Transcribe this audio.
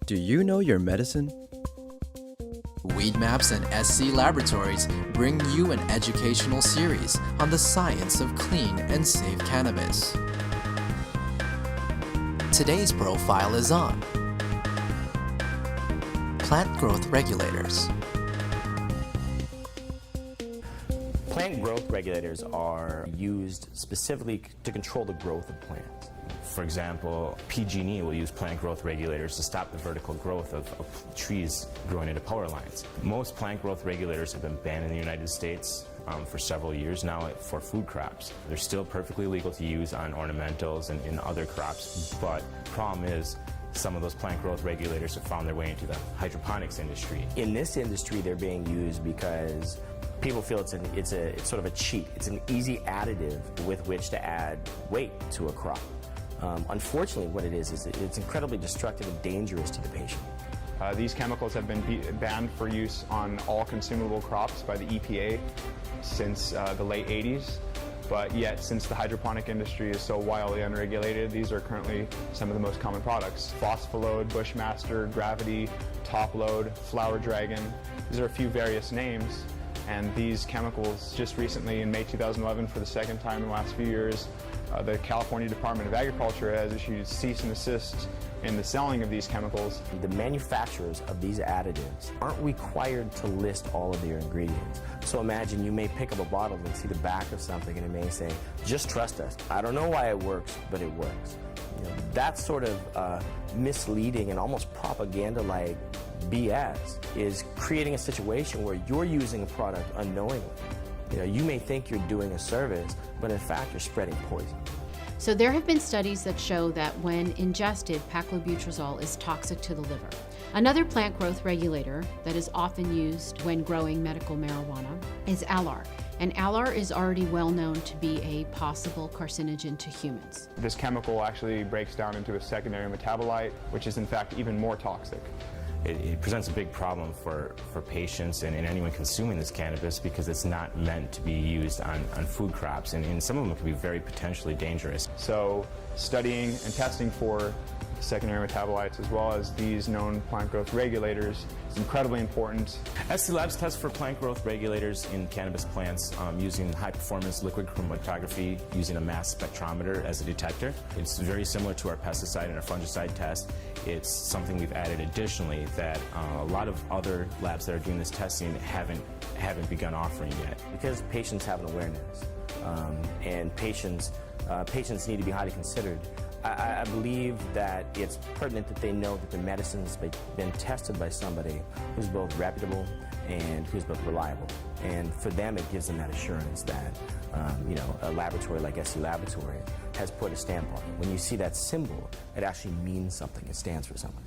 Do you know your medicine? Weed Maps and SC Laboratories bring you an educational series on the science of clean and safe cannabis. Today's profile is on plant growth regulators. Plant growth regulators are used specifically to control the growth of plants. For example, PG&E will use plant growth regulators to stop the vertical growth of trees growing into power lines. Most plant growth regulators have been banned in the United States for several years now for food crops. They're still perfectly legal to use on ornamentals and in other crops, but the problem is some of those plant growth regulators have found their way into the hydroponics industry. In this industry, they're being used because people feel it's sort of a cheat. It's an easy additive with which to add weight to a crop. Unfortunately, what it is it's incredibly destructive and dangerous to the patient. These chemicals have been banned for use on all consumable crops by the EPA since the late 80s. But yet, since the hydroponic industry is so wildly unregulated, these are currently some of the most common products. Phosphaload, Bushmaster, Gravity, Topload, Flower Dragon. These are a few various names. And these chemicals, just recently in May 2011, for the second time in the last few years, the California Department of Agriculture has issued cease and desist in the selling of these chemicals. The manufacturers of these additives aren't required to list all of their ingredients. So imagine you may pick up a bottle and see the back of something and it may say, just trust us. I don't know why it works, but it works. That sort of misleading and almost propaganda-like BS is creating a situation where you're using a product unknowingly. You may think you're doing a service, but in fact you're spreading poison. So there have been studies that show that when ingested, paclobutrazol is toxic to the liver. Another plant growth regulator that is often used when growing medical marijuana is alar. And alar is already well known to be a possible carcinogen to humans. This chemical actually breaks down into a secondary metabolite, which is in fact even more toxic. It presents a big problem for patients and anyone consuming this cannabis because it's not meant to be used on food crops, and some of them can be very potentially dangerous. So studying and testing for secondary metabolites as well as these known plant growth regulators is incredibly important. SC Labs tests for plant growth regulators in cannabis plants using high-performance liquid chromatography using a mass spectrometer as a detector. It's very similar to our pesticide and our fungicide test. It's something we've added additionally that a lot of other labs that are doing this testing haven't begun offering yet. Because patients have an awareness and patients need to be highly considered. I believe that it's pertinent that they know that the medicine's been tested by somebody who's both reputable and who's both reliable. And for them, it gives them that assurance that, a laboratory like SC Laboratory has put a stamp on it. When you see that symbol, it actually means something. It stands for something.